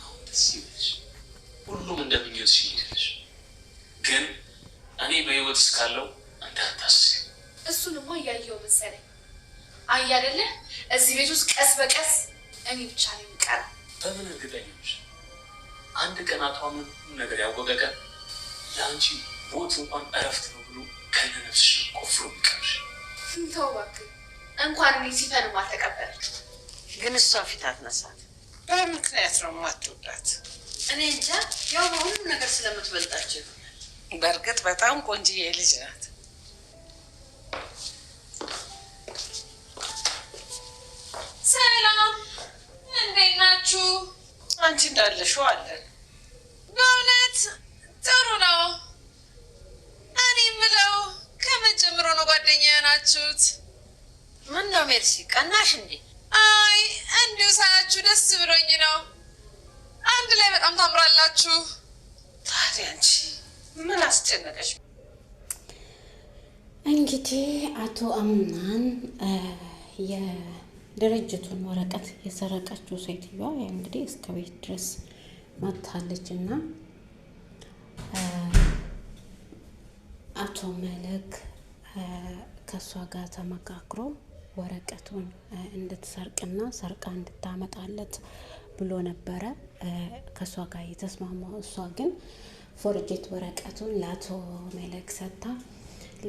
አሁን ደስ ይበልሽ፣ ሁሉም እንደምኞትሽ ይሄድልሽ። ግን እኔ በህይወት እስካለው አንተ አታስቢ። እሱንማ እያየው መሰለኝ። አይ አይደለ እዚህ ቤት ውስጥ ቀስ በቀስ እኔ ብቻ ነው የምቀረው። በምን እርግጠኛ ነሽ? አንድ ቀን አቶ አምናን ነገር ያወቀ ቀን ለአንቺ ሞት እንኳን እረፍት ነው ብሎ ከነነፍስሽ ቆፍሮ የሚቀርሽ። ተው እባክህ፣ እንኳን እኔ ሲፈንም አልተቀበለች። ግን እሷ ፊት አትነሳት። በምክንያት ነው የማትወዳት። እኔ እንጃ፣ ያው በሁሉም ነገር ስለምትበልጣቸው ይሆናል። በእርግጥ በጣም ቆንጅዬ ልጅ ናት። ሰላም፣ እንዴት ናችሁ? አንቺ እንዳለሽው አለን። በእውነት ጥሩ ነው። እኔ የምለው ከመጀመሩ ነው ጓደኛ የሆናችሁት? ምን ነው ሜርሲ፣ ቀናሽ እንዴ? አይ እንዲሁ ሳያችሁ ደስ ብሎኝ ነው። አንድ ላይ በጣም ታምራላችሁ። ታዲያ አንቺ ምን አስጨነቀሽ? እንግዲህ አቶ አምናን የድርጅቱን ወረቀት የሰረቀችው ሴትዮዋ እንግዲህ እስከ ቤት ድረስ መጥታለች እና አቶ መለክ ከእሷ ጋር ተመካክሮ ወረቀቱን እንድትሰርቅና ሰርቃ እንድታመጣለት ብሎ ነበረ ከእሷ ጋር የተስማማው። እሷ ግን ፎርጅት ወረቀቱን ለአቶ መለክ ሰጥታ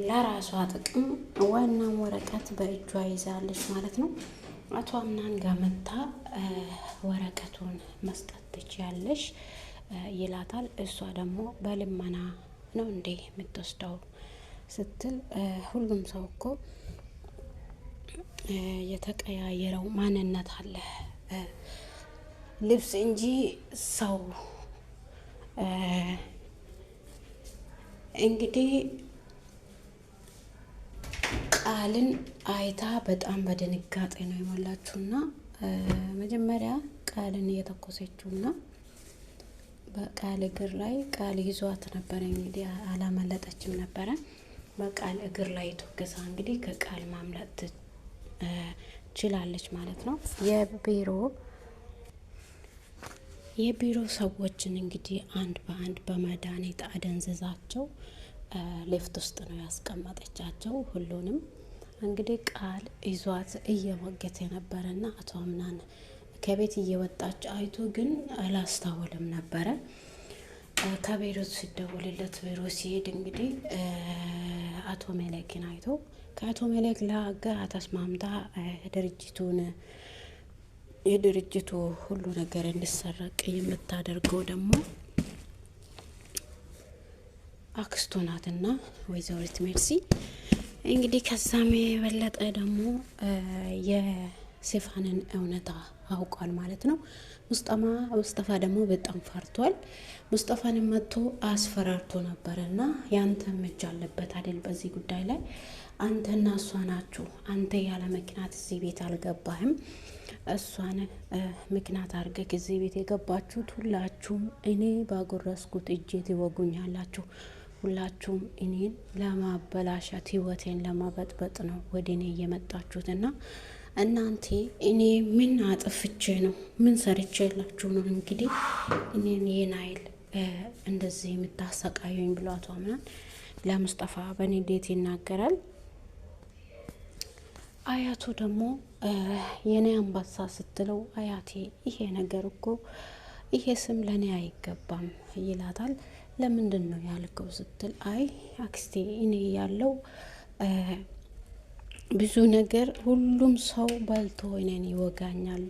ለራሷ ጥቅም ዋናው ወረቀት በእጇ ይዛለች ማለት ነው። አቶ አምናን ጋር መታ ወረቀቱን መስጠት ትችያለሽ ይላታል። እሷ ደግሞ በልመና ነው እንዴ የምትወስደው ስትል ሁሉም ሰው እኮ የተቀያየረው ማንነት አለ፣ ልብስ እንጂ ሰው እንግዲህ ቃልን አይታ በጣም በድንጋጤ ነው የሞላችውና መጀመሪያ ቃልን እየተኮሰችውና በቃል እግር ላይ ቃል ይዟት ነበረ። እንግዲህ አላመለጠችም ነበረ። በቃል እግር ላይ ተወገሳ እንግዲህ ከቃል ማምለጥ ችላለች ማለት ነው። የቢሮ ሰዎችን እንግዲህ አንድ በአንድ በመድኃኒት አደንዝዛቸው ሌፍት ውስጥ ነው ያስቀመጠቻቸው። ሁሉንም እንግዲህ ቃል ይዟት እየወገተ ነበረና አቶ አምናን ከቤት እየወጣች አይቶ ግን አላስታወለም ነበረ። ከቢሮ ሲደውልለት ቢሮ ሲሄድ እንግዲህ አቶ መለክን አይቶ ከአቶ መለክ ጋር ተስማምታ የድርጅቱ ሁሉ ነገር እንዲሰረቅ የምታደርገው ደግሞ አክስቱ ናትና ወይዘሪት ሜርሲ እንግዲህ ከዛም የበለጠ ደግሞ የሲፋንን እውነታ አውቋል ማለት ነው። ሙስጠፋ ደግሞ በጣም ፈርቷል። ሙስጠፋን መጥቶ አስፈራርቶ ነበረና ያንተም እጅ አለበት አይደል በዚህ ጉዳይ ላይ አንተና እሷ ናችሁ። አንተ ያለ ምክንያት እዚህ ቤት አልገባህም። እሷን ምክንያት አድርገህ እዚህ ቤት የገባችሁት ሁላችሁም እኔ ባጎረስኩት እጄት ይወጉኛላችሁ። ሁላችሁም እኔን ለማበላሻት ህይወቴን ለማበጥበጥ ነው ወደ እኔ እየመጣችሁትና እናንተ እኔ ምን አጥፍቼ ነው ምን ሰርቼ የላችሁ ነው እንግዲህ እኔን የናይል እንደዚህ የምታሰቃዩኝ ብሎ አቶ አምናን ለሙስጠፋ በንዴት ይናገራል። አያቱ ደግሞ የኔ አንበሳ ስትለው አያቴ ይሄ ነገር እኮ ይሄ ስም ለኔ አይገባም ይላታል። ለምንድን ነው ያልከው ስትል አይ አክስቴ እኔ ያለው ብዙ ነገር ሁሉም ሰው በልቶ እኔን ይወጋኛል።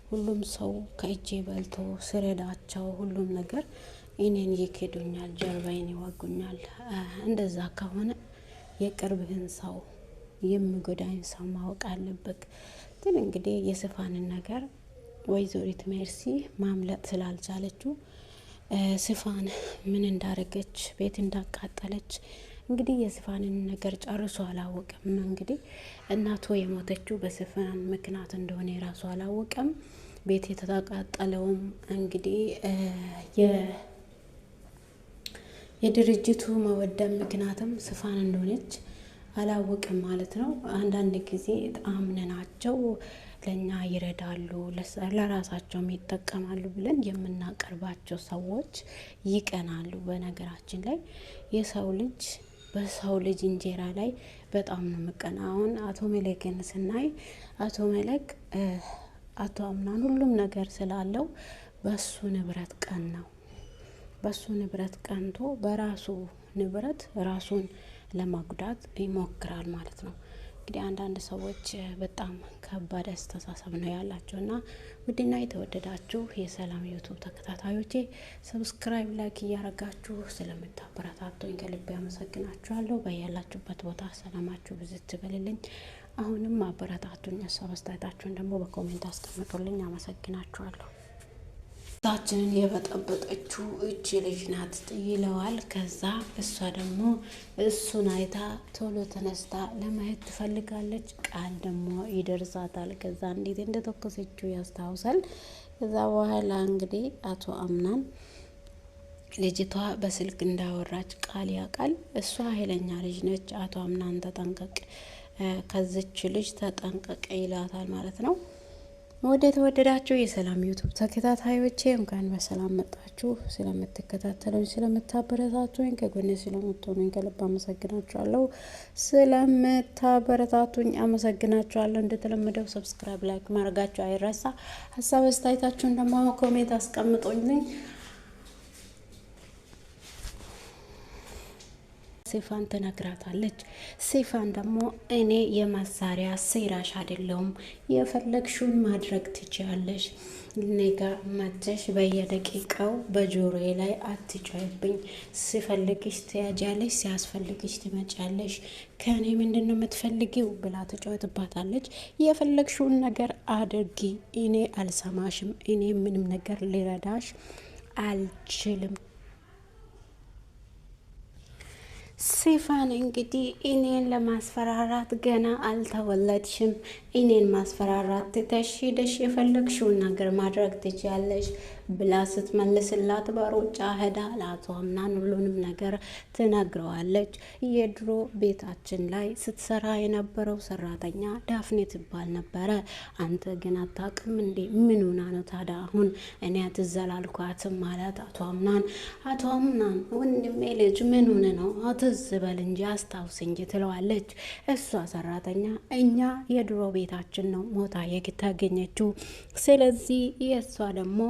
ሁሉም ሰው ከእጄ በልቶ ስረዳቸው ሁሉም ነገር እኔን ይክዱኛል፣ ጀርባዬን ይወጉኛል። እንደዛ ከሆነ የቅርብህን ሰው የሚጎዳኝ ሰው ማወቅ አለበት። ግን እንግዲህ የሲፋንን ነገር ወይዘሪት ሜርሲ ማምለጥ ስላልቻለችው ሲፋን ምን እንዳረገች ቤት እንዳቃጠለች እንግዲህ የሲፋንን ነገር ጨርሶ አላወቀም። እንግዲህ እናቱ የሞተችው በሲፋን ምክንያት እንደሆነ የራሱ አላወቀም። ቤት የተቃጠለውም እንግዲህ የድርጅቱ መወደም ምክንያትም ሲፋን እንደሆነች አላወቅም ማለት ነው። አንዳንድ ጊዜ አምነናቸው ለእኛ ይረዳሉ፣ ለራሳቸውም ይጠቀማሉ ብለን የምናቀርባቸው ሰዎች ይቀናሉ። በነገራችን ላይ የሰው ልጅ በሰው ልጅ እንጀራ ላይ በጣም ነው ምቀና። አሁን አቶ መለክን ስናይ አቶ መለክ አቶ አምናን ሁሉም ነገር ስላለው በሱ ንብረት ቀን ነው። በሱ ንብረት ቀንቶ በራሱ ንብረት ራሱን ለማጉዳት ይሞክራል ማለት ነው። እንግዲህ አንዳንድ ሰዎች በጣም ከባድ አስተሳሰብ ነው ያላቸው እና ውድና የተወደዳችሁ የሰላም ዩቱብ ተከታታዮቼ ሰብስክራይብ፣ ላይክ እያረጋችሁ ስለምታበረታቱኝ ከልብ ያመሰግናችኋለሁ። በያላችሁበት ቦታ ሰላማችሁ ብዝት ይበልልኝ። አሁንም አበረታቱኝ። ሀሳብ አስተያየታችሁን ደግሞ በኮሜንት አስቀምጡልኝ። አመሰግናችኋለሁ። ታችንን የበጠበጠችው እቺ ልጅ ናት ይለዋል። ከዛ እሷ ደግሞ እሱን አይታ ቶሎ ተነስታ ለማየት ትፈልጋለች። ቃል ደግሞ ይደርሳታል። ከዛ እንዴት እንደተኮሰችው ያስታውሳል። ከዛ በኋላ እንግዲህ አቶ አምናን ልጅቷ በስልክ እንዳወራች ቃል ያውቃል። እሷ ኃይለኛ ልጅ ነች፣ አቶ አምናን ተጠንቀቅ፣ ከዚች ልጅ ተጠንቀቅ ይላታል ማለት ነው። ወደ ተወደዳችሁ የሰላም ዩቱብ ተከታታዮቼ እንኳን በሰላም መጣችሁ። ስለምትከታተሉኝ፣ ስለምታበረታቱኝ፣ ከጎኔ ስለምትሆኑኝ ከልብ አመሰግናችኋለሁ። ስለምታበረታቱኝ አመሰግናችኋለሁ። እንደተለመደው ሰብስክራይብ፣ ላይክ ማድረጋችሁ አይረሳ። ሀሳብ አስተያየታችሁን ደግሞ ኮሜንት አስቀምጡልኝ። ሲፋን ትነግራታለች። ሲፋን ደግሞ እኔ የመሳሪያ ሴራሽ አይደለሁም፣ የፈለግሽውን ማድረግ ትችያለሽ፣ ኔጋ መተሽ በየደቂቃው በጆሮዬ ላይ አትጮይብኝ፣ ሲፈልግሽ ትያጃለሽ፣ ሲያስፈልግሽ ትመጫለሽ፣ ከእኔ ምንድን ነው የምትፈልጊው ብላ ትጮትባታለች። የፈለግሽውን ነገር አድርጊ፣ እኔ አልሰማሽም፣ እኔ ምንም ነገር ሊረዳሽ አልችልም። ሲፋን እንግዲህ እኔን ለማስፈራራት ገና አልተወለድሽም፣ እኔን ማስፈራራት ትተሽ ሄደሽ የፈለግሽውን ነገር ማድረግ ትችያለሽ ብላ ስትመልስላት በሩጫ ሄዳ ለአቶ አምናን ሁሉንም ነገር ትነግረዋለች። የድሮ ቤታችን ላይ ስትሰራ የነበረው ሰራተኛ ዳፍኔ ትባል ነበረ። አንተ ግን አታውቅም እንዴ? ምን ሆና ነው ታዲያ አሁን እኔ አትዘላልኳትም ማለት አቶ አምናን። አቶ አምናን ወንድሜ ልጅ ምን ሆነ ነው አትዝበል እንጂ አስታውስ እንጂ ትለዋለች። እሷ ሰራተኛ እኛ የድሮ ቤታችን ነው ሞታ የታገኘችው። ስለዚህ የእሷ ደግሞ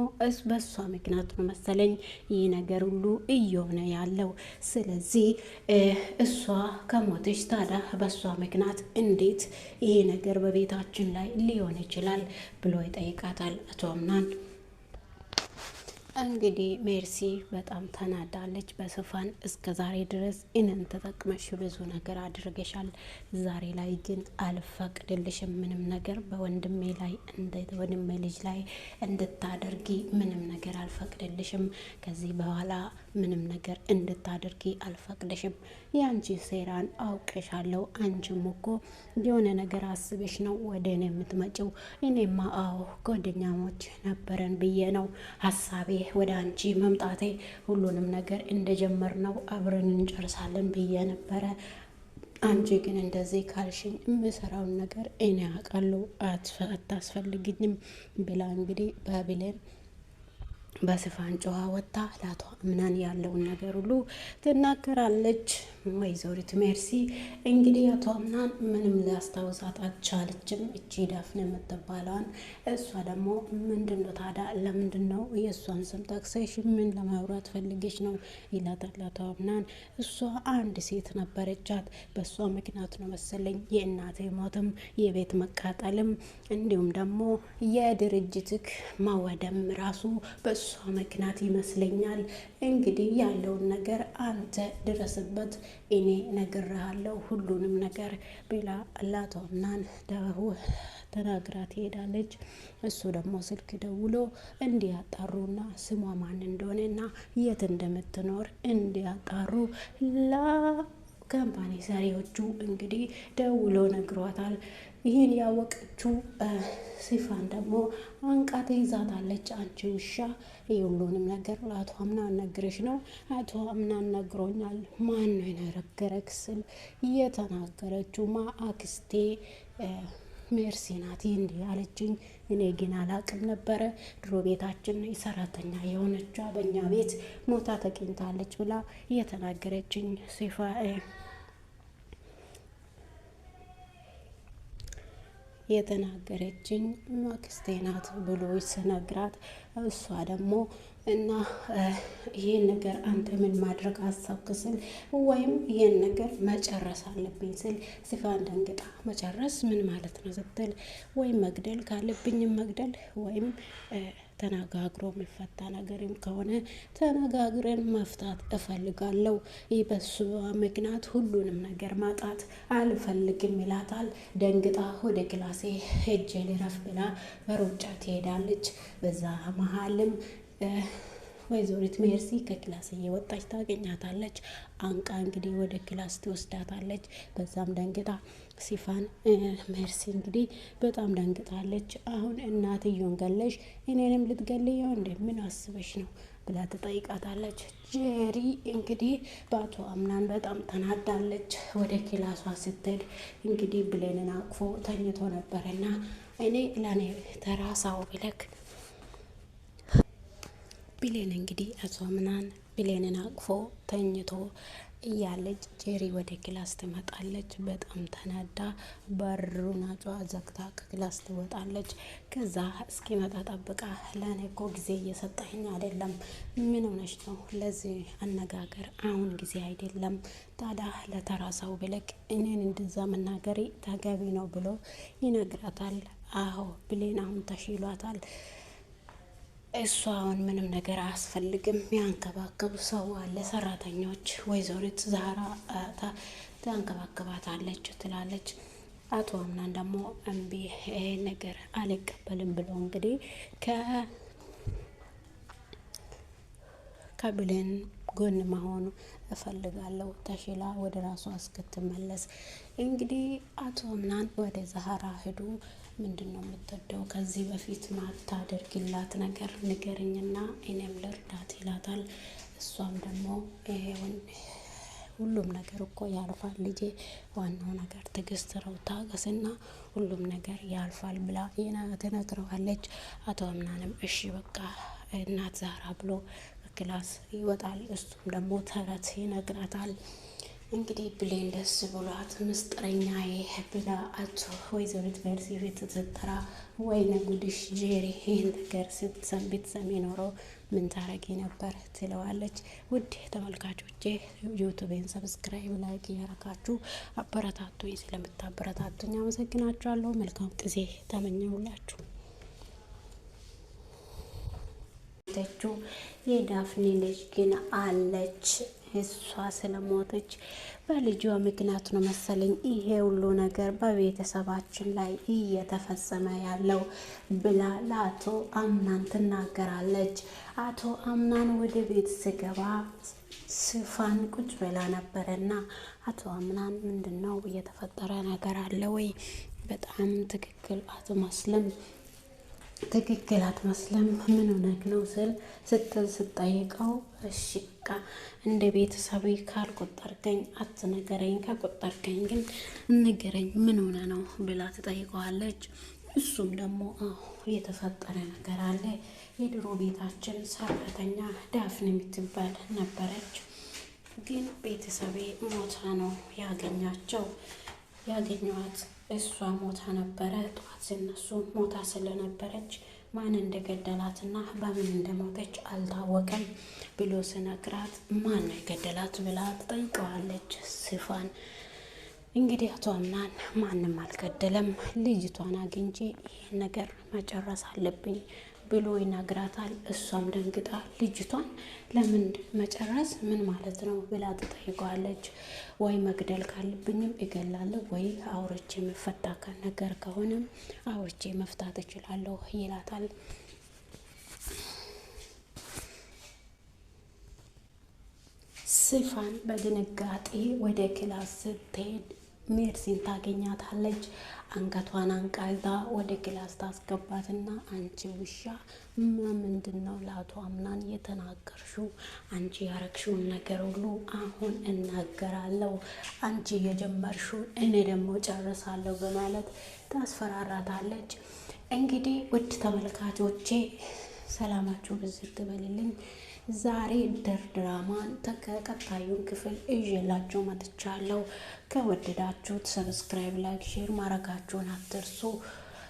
በእሷ ምክንያት ነው መሰለኝ ይህ ነገር ሁሉ እየሆነ ያለው። ስለዚህ እሷ ከሞተች ታዲያ በእሷ ምክንያት እንዴት ይሄ ነገር በቤታችን ላይ ሊሆን ይችላል ብሎ ይጠይቃታል አቶ አምናን። እንግዲህ ሜርሲ በጣም ተናዳለች በሲፋን። እስከ ዛሬ ድረስ እኔን ተጠቅመሽ ብዙ ነገር አድርገሻል፣ ዛሬ ላይ ግን አልፈቅድልሽም ምንም ነገር በወንድሜ ላይ ወንድሜ ልጅ ላይ እንድታደርጊ ምንም ነገር አልፈቅድልሽም። ከዚህ በኋላ ምንም ነገር እንድታደርጊ አልፈቅድሽም። የአንቺ ሴራን አውቅሻለሁ። አንቺም እኮ የሆነ ነገር አስበሽ ነው ወደ እኔ የምትመጪው። እኔማ አዎ ጓደኛሞች ነበረን ብዬ ነው ሀሳቤ ወደ አንቺ መምጣቴ። ሁሉንም ነገር እንደጀመር ነው አብረን እንጨርሳለን ብዬ ነበረ። አንቺ ግን እንደዚህ ካልሽኝ የምሰራውን ነገር እኔ አውቃለሁ፣ አታስፈልግኝም ብላ እንግዲህ ባቢሌን በሲፋን ጨዋ ወጣ ለአቶ አምናን ያለውን ነገር ሁሉ ትናገራለች። ወይዘሪት ሜርሲ እንግዲህ አቶ አምናን ምንም ሊያስታውሳት አልቻለችም። እቺ ዳፍነ የምትባለዋን እሷ ደግሞ ምንድነው ታዲያ ለምንድን ነው የእሷን ስም ጠቅሰሽ ምን ለማውራት ፈልገሽ ነው ይላታል አቶ አምናን። እሷ አንድ ሴት ነበረቻት፣ በእሷ ምክንያት ነው መሰለኝ የእናቴ ሞትም የቤት መቃጠልም እንዲሁም ደግሞ የድርጅትክ ማወደም ራሱ በእሷ ምክንያት ይመስለኛል። እንግዲህ ያለውን ነገር አንተ ድረስበት፣ እኔ ነግሬሃለሁ ሁሉንም ነገር ብላ ለአቶ አምናን ተናግራ ትሄዳለች። እሱ ደግሞ ስልክ ደውሎ እንዲያጣሩና ስሟ ማን እንደሆነና የት እንደምትኖር እንዲያጣሩ ለካምፓኒ ሰሪዎቹ እንግዲህ ደውሎ ነግሯታል። ይህን ያወቀችው ሲፋን ደግሞ አንቃቴ ይዛታለች። አንቺ ውሻ የሁሉንም ነገር ለአቶ አምናን ነግረሽ ነው? አቶ አምናን ነግሮኛል። ማን ነው የነገረክ ስል የተናገረችው አክስቴ ሜርሲ ናት እንዲህ አለችኝ። እኔ ግን አላቅም ነበረ። ድሮ ቤታችን ሰራተኛ የሆነቿ በእኛ ቤት ሞታ ተገኝታለች ብላ እየተናገረችኝ የተናገረችኝ አክስቴ ናት ብሎ ስነግራት እሷ ደግሞ እና ይሄን ነገር አንተ ምን ማድረግ አሰብክ ስል ወይም ይሄን ነገር መጨረስ አለብኝ ስል ሲፋን ደንግጣ መጨረስ ምን ማለት ነው ስትል ወይም መግደል ካለብኝም መግደል ወይም ተነጋግሮ የሚፈታ ነገርም ከሆነ ተነጋግረን መፍታት እፈልጋለሁ። ይህ በሱ ምክንያት ሁሉንም ነገር ማጣት አልፈልግም ይላታል። ደንግጣ ወደ ክላሴ ሄጄ ልረፍ ብላ በሩጫ ትሄዳለች። በዛ መሀልም ወይዘሪት ሜርሲ ከክላስ እየወጣች ታገኛታለች። አንቃ እንግዲህ ወደ ክላስ ትወስዳታለች። በዛም ደንግጣ ሲፋን ሜርሲ እንግዲህ በጣም ደንግጣለች። አሁን እናትየውን ገለሽ እኔንም ልትገልየው እንደ ምን አስበሽ ነው ብላ ትጠይቃታለች። ጄሪ እንግዲህ በአቶ አምናን በጣም ተናዳለች። ወደ ክላሷ ስትሄድ እንግዲህ ብሌንን አቅፎ ተኝቶ ነበረና እኔ ለኔ ተራሳው ብለክ ብሌን እንግዲህ አቶ አምናን ብሌንን አቅፎ ተኝቶ እያለች ጄሪ ወደ ክላስ ትመጣለች። በጣም ተናዳ በሩን ዘግታ ከክላስ ትወጣለች። ከዛ እስኪመጣ ጠብቃ ለእኔ እኮ ጊዜ እየሰጠኝ አይደለም፣ ምን ሆነሽ ነው? ለዚህ አነጋገር አሁን ጊዜ አይደለም። ታዲያ ለተራ ሰው ብለክ እኔን እንደዛ መናገሬ ተገቢ ነው ብሎ ይነግራታል። አዎ ብሌን አሁን ተሽሏታል። እሷ አሁን ምንም ነገር አያስፈልግም፣ ያንከባከቡ ሰው አለ፣ ሰራተኞች ወይዘሪት ዛራ ታንከባከባታለች ትላለች። አቶ አምናን ደግሞ እምቢ ይሄን ነገር አልቀበልም ብሎ እንግዲህ ከብሌን ጎን መሆኑ እፈልጋለሁ ተሽላ ወደ ራሷ እስክትመለስ። እንግዲህ አቶ አምናን ወደ ዛራ ሄዱ። ምንድን ነው የምትወደው? ከዚህ በፊት ማታደርግላት ነገር ንገርኝና እኔም ልርዳት ይላታል። እሷም ደግሞ ሁሉም ነገር እኮ ያልፋል ልጄ፣ ዋናው ነገር ትዕግስት ነው፣ ታገስና ሁሉም ነገር ያልፋል ብላ ትነግረዋለች። አቶ አምናንም እሺ በቃ እናት ዛራ ብሎ ክላስ ይወጣል። እሱም ደግሞ ተረት ይነግራታል። እንግዲህ ብሌን ደስ ብሏት ምስጢረኛዬ ብላ አቶ ወይዘሪት ሜርሲ ቤት ስትጠራ ወይኔ ጉድሽ ጄሪ፣ ይህን ነገር ብትሰሚ ኖሮ ምን ታረጊ ነበር ትለዋለች። ውድ ተመልካቾቼ ዩቱቤን ሰብስክራይብ፣ ላይክ እያረጋችሁ አበረታቱኝ። ስለምታበረታቱኝ አመሰግናችኋለሁ። መልካም ጊዜ ተመኘሁላችሁ። የዳፍኔ ልጅ ግን አለች። እሷ ስለሞተች በልጇ ምክንያት ነው መሰለኝ ይሄ ሁሉ ነገር በቤተሰባችን ላይ እየተፈጸመ ያለው ብላ ለአቶ አምናን ትናገራለች። አቶ አምናን ወደ ቤት ስገባ ሲፋን ቁጭ ብላ ነበረና አቶ አምናን ምንድን ነው እየተፈጠረ ነገር አለ ወይ? በጣም ትክክል አትመስልም፣ ምን ሆነህ ነው ስትል ስጠይቀው እሺ በቃ እንደ ቤተሰብ ካልቆጠርከኝ አትነገረኝ፣ ከቆጠርከኝ ግን ንገረኝ፣ ምን ሆነ ነው ብላ ትጠይቀዋለች። እሱም ደግሞ የተፈጠረ ነገር አለ። የድሮ ቤታችን ሰራተኛ ዳፍን የምትባል ነበረች፣ ግን ቤተሰቤ ሞታ ነው ያገኘዋት። እሷ ሞታ ነበረ። ጠዋት ሲነሱ ሞታ ስለነበረች ማን እንደገደላትና በምን እንደሞተች አልታወቀም ብሎ ስነግራት ማን ነው የገደላት ብላ ትጠይቀዋለች ሲፋን። እንግዲህ አቶ አምናን ማንም አልገደለም፣ ልጅቷን አግኝቼ ይህን ነገር መጨረስ አለብኝ ብሎ ይነግራታል። እሷም ደንግጣ ልጅቷን ለምን መጨረስ ምን ማለት ነው ብላ ትጠይቀዋለች። ወይ መግደል ካለብኝም እገላለሁ፣ ወይ አውርቼ መፈታ ነገር ከሆነም አውርቼ መፍታት እችላለሁ ይላታል። ሲፋን በድንጋጤ ወደ ክላስ ስትሄድ ሜርሲን ታገኛታለች። አንገቷን አንቃዛ ወደ ክላስ ታስገባትና አንቺ ውሻ ምንድን ነው ለአቶ አምናን የተናገርሽው? አንቺ ያረግሽውን ነገር ሁሉ አሁን እናገራለሁ፣ አንቺ የጀመርሽውን እኔ ደግሞ ጨርሳለሁ በማለት ታስፈራራታለች። እንግዲህ ውድ ተመልካቾቼ ሰላማችሁ ብዝት በልልኝ። ዛሬ ድራማን ተቀጣዩን ክፍል ይዤላችሁ መጥቻለሁ። ከወደዳችሁት ሰብስክራይብ፣ ላይክ፣ ሼር ማድረጋችሁን አትርሱ።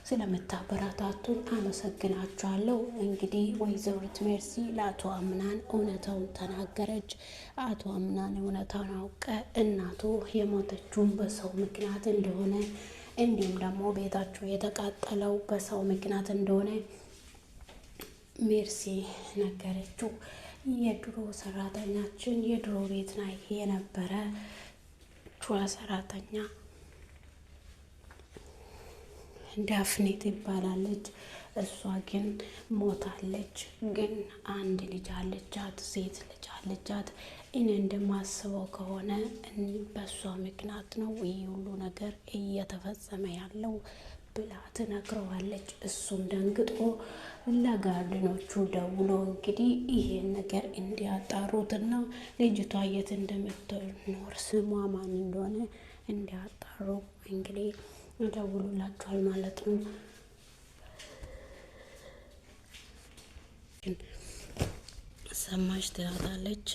ስለምታበረታቱን አመሰግናችኋለሁ። እንግዲህ ወይዘሪት ሜርሲ ለአቶ አምናን እውነታውን ተናገረች። አቶ አምናን እውነታውን አውቀ እናቱ የሞተችውን በሰው ምክንያት እንደሆነ እንዲሁም ደግሞ ቤታቸው የተቃጠለው በሰው ምክንያት እንደሆነ ሜርሲ ነገረችው። የድሮ ሰራተኛችን የድሮ ቤት ላይ የነበረ ቹዋ ሰራተኛ ዳፍኔ ትባላለች። እሷ ግን ሞታለች። ግን አንድ ልጅ አለቻት፣ ሴት ልጅ አለቻት። እኔ እንደማስበው ከሆነ በእሷ ምክንያት ነው ይህ ሁሉ ነገር እየተፈጸመ ያለው ብላ ትነግረዋለች። እሱም ደንግጦ ለጋርድኖቹ ደውሎ እንግዲህ ይሄን ነገር እንዲያጣሩትና ልጅቷ የት እንደምትኖር ስሟ ማን እንደሆነ እንዲያጣሩ እንግዲህ ደውሉላችኋል ማለት ነው። ሰማሽ ትላታለች።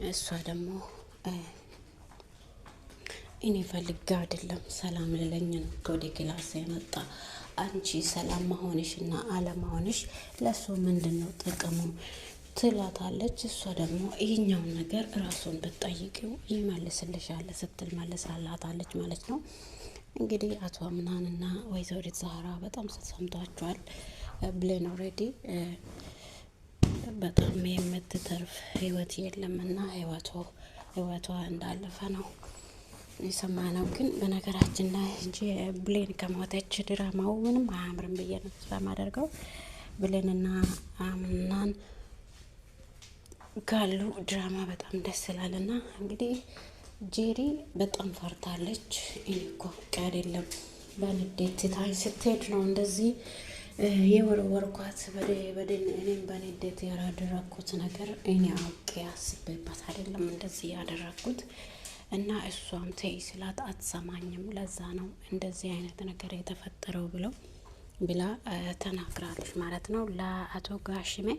እሷ ደግሞ እኔ ፈልጋ አይደለም ሰላም ልለኝ ነው ወደ ክላስ የመጣ አንቺ ሰላም መሆንሽና አለመሆንሽ ለሱ ምንድነው ጥቅሙ ትላታለች። እሷ ደግሞ ይህኛውን ነገር ራሱን ብትጠይቂው ይመልስልሻል ስትል መልሳላታለች ማለት ነው። እንግዲህ አቶ አምናንና ወይዘሪት ዛህራ በጣም ሰምቷቸዋል። ብሌን ኦልሬዲ በጣም የምትተርፍ ህይወት የለምና ህይወቷ እንዳለፈ ነው የሰማነው። ግን በነገራችን ላይ እንጂ ብሌን ከሞተች ድራማው ምንም አያምርም ብዬ ነው ተስፋ የማደርገው። ብሌንና አምናን ካሉ ድራማ በጣም ደስ ይላልና እንግዲህ ጄሪ በጣም ፈርታለች። እኔ እኮ አይደለም በንዴት ትታኝ ስትሄድ ነው እንደዚህ የወረወርኳት። እኔም በንዴት ያላደረኩት ነገር እኔ አውቄ አስቤበት አይደለም እንደዚህ ያደረኩት እና እሷም ተይ ስላት አትሰማኝም። ለዛ ነው እንደዚህ አይነት ነገር የተፈጠረው ብላ ተናግራለች ማለት ነው ለአቶ ጋሽሜ።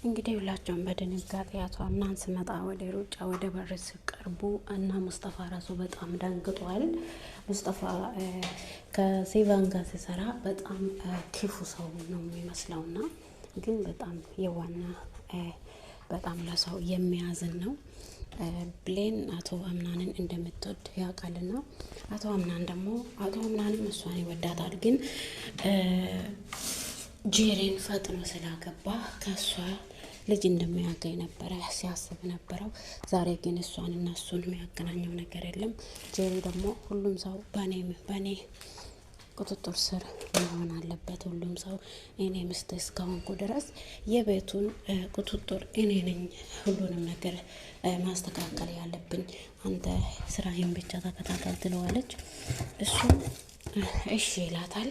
እንግዲህ ሁላቸውም በድንጋጤ አቶ አምናን ስመጣ ወደ ሩጫ ወደ በር ሲቀርቡ እና ሙስጠፋ ራሱ በጣም ደንግጧል። ሙስጠፋ ከሴቫን ጋር ሲሰራ በጣም ክፉ ሰው ነው የሚመስለውና ግን በጣም የዋና በጣም ለሰው የሚያዝን ነው። ብሌን አቶ አምናንን እንደምትወድ ያውቃልና አቶ አምናንም እሷን ይወዳታል። ግን ጄሪን ፈጥኖ ስላገባ ከእሷ ልጅ እንደሚያገኝ ነበረ ሲያስብ ነበረው። ዛሬ ግን እሷን እና እሱን የሚያገናኘው ነገር የለም። ጄሪ ደግሞ ሁሉም ሰው በእኔ ቁጥጥር ስር መሆን አለበት፣ ሁሉም ሰው እኔ ሚስት እስከሆንኩ ድረስ የቤቱን ቁጥጥር እኔ ነኝ ሁሉንም ነገር ማስተካከል ያለብኝ፣ አንተ ስራዬን ብቻ ተከታተል ትለዋለች። እሱም እሺ ይላታል።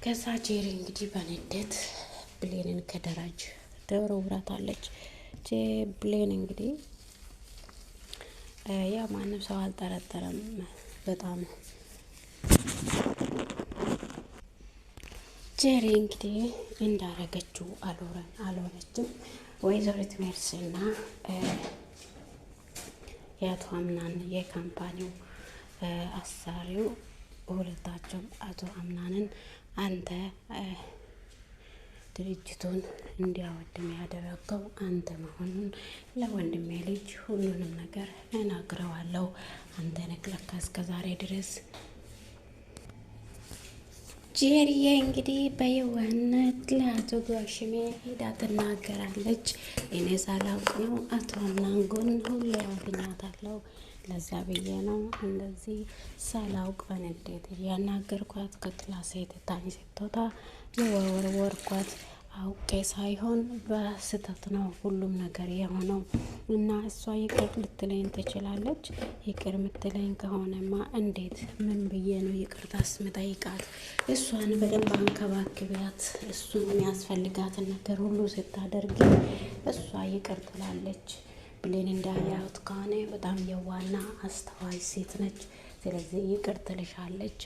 ከዛ ጄሪ እንግዲህ በንዴት ብሌንን ከደረጃ ተወርውራታለች። ብሌን እንግዲህ ያው ማንም ሰው አልጠረጠረም። በጣም ጄሪ እንግዲህ እንዳረገችው አልሆነችም። ወይዘሪት ሜርሲና የአቶ አምናን የካምፓኒው አሳሪው ሁለታቸውም አቶ አምናንን አንተ ድርጅቱን እንዲያወድም ያደረገው አንተ መሆኑን ለወንድሜ ልጅ ሁሉንም ነገር እነግረዋለሁ። አንተ ነክለካ እስከ ዛሬ ድረስ ጄሪዬ እንግዲህ በየዋህነት ለአቶ ጋሽሜ ሄዳ ትናገራለች። እኔ ሳላውቅ ነው አቶ አምናን ጎን ሁሌ ያገኛታለሁ። ለዛ ብዬ ነው እንደዚህ ሳላውቅ በንዴት እያናገርኳት ከክላሴ ትታኝ ስትወጣ የወረወርኳት አውቄ ሳይሆን በስህተት ነው ሁሉም ነገር የሆነው እና እሷ ይቅር ልትለኝ ትችላለች። ይቅር ምትለኝ ከሆነማ እንዴት ምን ብዬ ነው ይቅርታስ ምጠይቃት? እሷን በደንብ አንከባክቢያት፣ እሱን የሚያስፈልጋትን ነገር ሁሉ ስታደርጊ እሷ ይቅር ትላለች ብሌን እንዳያዩት ከሆነ በጣም የዋና አስተዋይ ሴት ነች። ስለዚህ ይቅር ትልሻለች።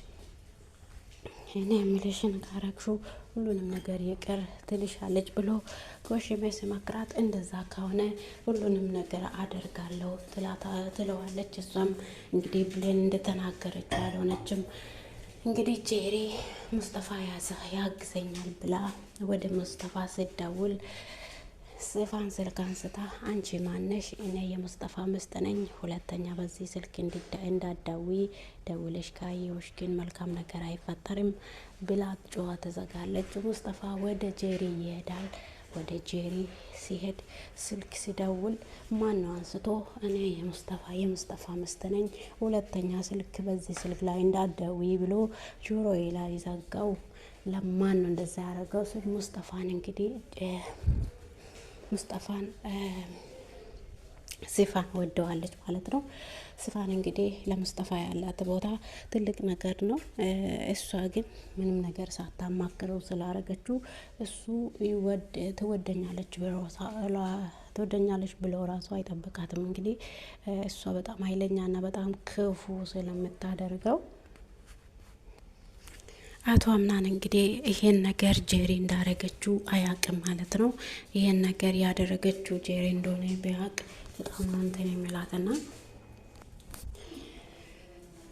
እኔ የምልሽን ካረግሽው ሁሉንም ነገር ይቅር ትልሻለች ብሎ ጎሽሜ ሲመክራት እንደዛ ከሆነ ሁሉንም ነገር አደርጋለሁ ትለዋለች። እሷም እንግዲህ ብሌን እንደተናገረች አልሆነችም። እንግዲህ ጄሪ ሙስጠፋ ያግዘኛል ብላ ወደ ሙስጠፋ ስደውል ስፋን ስልክ አንስታ አንቺ ማነሽ? እኔ የሙስጠፋ ሚስት ነኝ። ሁለተኛ በዚህ ስልክ እንዳትደውዪ፣ ደውለሽ ካየሁሽ ግን መልካም ነገር አይፈጠርም ብላ ጮኸ ትዘጋለች። ሙስጠፋ ወደ ጄሪ ይሄዳል። ወደ ጄሪ ሲሄድ ስልክ ሲደውል ማን ነው አንስቶ እኔ የሙስጠፋ ሚስት ነኝ፣ ሁለተኛ ስልክ በዚህ ስልክ ላይ እንዳትደውዪ ብሎ ጆሮዬ ላይ ዘጋው። ለማን ነው እንደዛ ያደረገው? ስል ሙስጠፋን እንግዲህ ሙስጠፋን ሲፋን ወደዋለች ማለት ነው። ሲፋን እንግዲህ ለሙስጠፋ ያላት ቦታ ትልቅ ነገር ነው። እሷ ግን ምንም ነገር ሳታማክረው ስላረገችው እሱ ትወደኛለች ብሎ ራሱ አይጠብቃትም። እንግዲህ እሷ በጣም ኃይለኛና በጣም ክፉ ስለምታደርገው አቶ አምናን እንግዲህ ይሄን ነገር ጄሪ እንዳረገችው አያቅም ማለት ነው። ይሄን ነገር ያደረገችው ጄሪ እንደሆነ ቢያቅ በጣም እንትን የሚላትና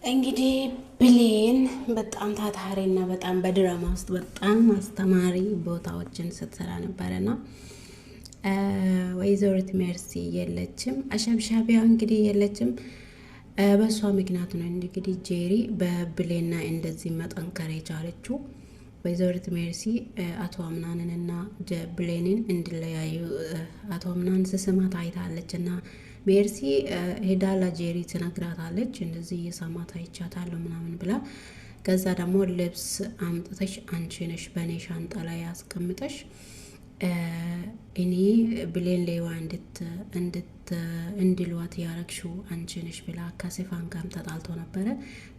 እንግዲህ ብሌን በጣም ታታሪና በጣም በድራማ ውስጥ በጣም አስተማሪ ቦታዎችን ስትሰራ ነበረና ወይዘሪት ሜርሲ የለችም። አሸብሻቢያ እንግዲህ የለችም። በሷ ምክንያት ነው እንግዲህ ጄሪ በብሌና እንደዚህ መጠንከር የቻለችው። ወይዘሪት ሜርሲ አቶ አምናንንና ብሌንን እንዲለያዩ አቶ አምናን ስስማት አይታለች እና ሜርሲ ሄዳ ለጄሪ ትነግራታለች። እንደዚህ እየሰማት አይቻታለሁ ምናምን ብላ ከዛ ደግሞ ልብስ አምጥተሽ አንቺ ነሽ በኔ ሻንጣ ላይ ያስቀምጠሽ እኔ ብሌን ሌዋ እንድልዋት ያረግሽው አንቺ ነሽ ብላ ከሲፋን ጋርም ተጣልቶ ነበረ።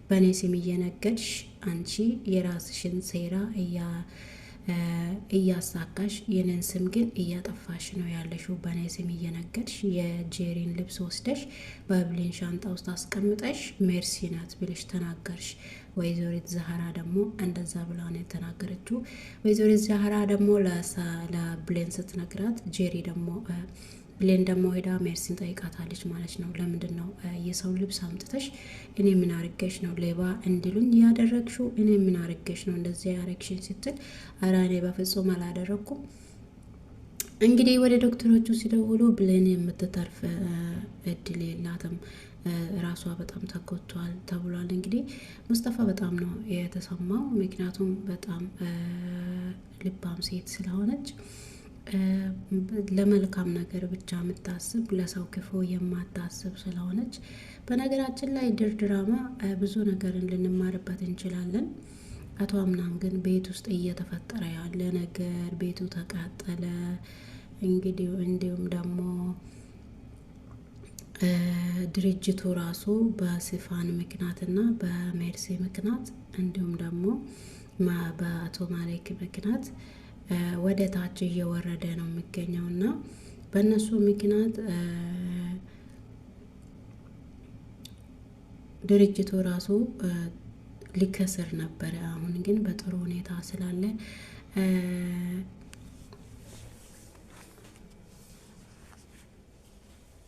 በእኔ ስም እየነገድሽ አንቺ የራስሽን ሴራ እያሳካሽ የኔን ስም ግን እያጠፋሽ ነው ያለሽው። በእኔ ስም እየነገድሽ የጄሪን ልብስ ወስደሽ በብሌን ሻንጣ ውስጥ አስቀምጠሽ ሜርሲ ናት ብለሽ ተናገርሽ። ወይዘሪት ዛህራ ደግሞ እንደዛ ብላ ነው የተናገረችው። ወይዘሪት ዛህራ ደግሞ ለብሌን ስትነግራት ጄሪ ደግሞ ብሌን ደግሞ ሄዳ ሜርሲን ጠይቃታለች ማለት ነው። ለምንድን ነው የሰው ልብስ አምጥተሽ እኔ ምን አርገሽ ነው ሌባ እንዲሉኝ ያደረግሽው? እኔ ምን አርገሽ ነው እንደዚህ ያረግሽኝ ስትል ኧረ እኔ በፍጹም አላደረኩም። እንግዲህ ወደ ዶክተሮቹ ሲደውሉ ብሌን የምትተርፍ እድል የላትም፣ ራሷ በጣም ተጎድቷል ተብሏል። እንግዲህ ሙስጠፋ በጣም ነው የተሰማው፣ ምክንያቱም በጣም ልባም ሴት ስለሆነች ለመልካም ነገር ብቻ የምታስብ ለሰው ክፉ የማታስብ ስለሆነች። በነገራችን ላይ ድራማ ብዙ ነገርን ልንማርበት እንችላለን። አቶ አምናን ግን ቤት ውስጥ እየተፈጠረ ያለ ነገር ቤቱ ተቃጠለ። እንግዲህ እንዲሁም ደግሞ ድርጅቱ ራሱ በሲፋን ምክንያትና በሜርሲ ምክንያት እንዲሁም ደግሞ በአቶ ማሌክ ምክንያት ወደ ታች እየወረደ ነው የሚገኘው እና በእነሱ ምክንያት ድርጅቱ ራሱ ሊከስር ነበረ። አሁን ግን በጥሩ ሁኔታ ስላለ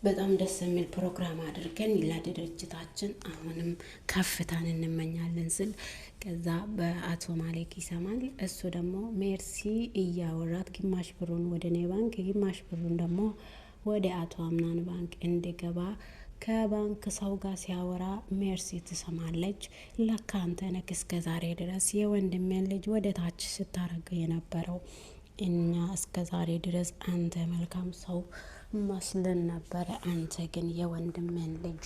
በጣም ደስ የሚል ፕሮግራም አድርገን ለድርጅታችን አሁንም ከፍታን እንመኛለን ስል ከዛ በአቶ ማሌክ ይሰማል። እሱ ደግሞ ሜርሲ እያወራት ግማሽ ብሩን ወደ እኔ ባንክ ግማሽ ብሩን ደግሞ ወደ አቶ አምናን ባንክ እንዲገባ ከባንክ ሰው ጋር ሲያወራ ሜርሲ ትሰማለች። ለካ አንተ ነህ እስከ ዛሬ ድረስ የወንድሜን ልጅ ወደ ታች ስታረገው የነበረው። እኛ እስከ ዛሬ ድረስ አንተ መልካም ሰው መስለን ነበረ፣ አንተ ግን የወንድሜን ልጅ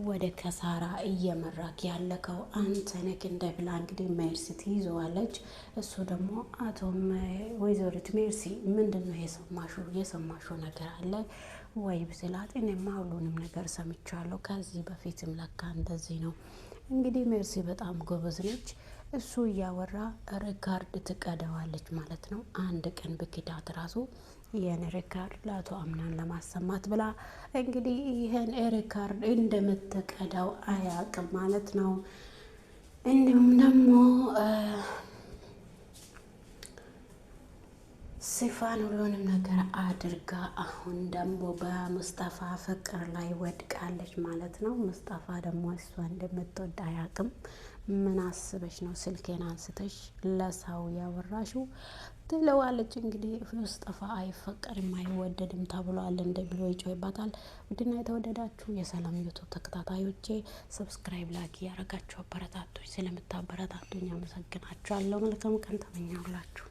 ወደ ከሳራ እየመራክ ያለከው አንተ ነህ እንደ ብላ እንግዲህ ሜርሲ ትይዘዋለች። እሱ ደግሞ አቶም ወይዘሪት ሜርሲ ምንድነው የሰማሽው ነገር አለ ወይ ብስላት፣ እኔማ ሁሉንም ነገር ሰምቻለሁ፣ ከዚህ በፊትም ለካ እንደዚህ ነው። እንግዲህ ሜርሲ በጣም ጎበዝ ነች። እሱ እያወራ ሪካርድ ትቀደዋለች ማለት ነው። አንድ ቀን ብክዳት ራሱ ይህን ሪካርድ ለአቶ አምናን ለማሰማት ብላ እንግዲህ ይህን ሪካርድ እንደምትቀዳው አያውቅም ማለት ነው። እንዲሁም ደግሞ ሲፋን ሁሉንም ነገር አድርጋ አሁን ደግሞ በሙስጠፋ ፍቅር ላይ ወድቃለች ማለት ነው። ሙስጠፋ ደግሞ እሷ እንደምትወድ አያውቅም። ምን አስበሽ ነው ስልኬን አንስተሽ ለሰው ያወራሽው ትለዋለች። እንግዲህ ሙስጠፋ አይፈቀርም አይወደድም ተብሏል እንደብሎ ይጮይባታል። ውድና የተወደዳችሁ የሰላም ዩቱብ ተከታታዮቼ ሰብስክራይብ ላይክ ያረጋችሁ አበረታቶች ስለምታበረታቱኝ አመሰግናችኋለሁ። መልካም ቀን ተመኛሁላችሁ።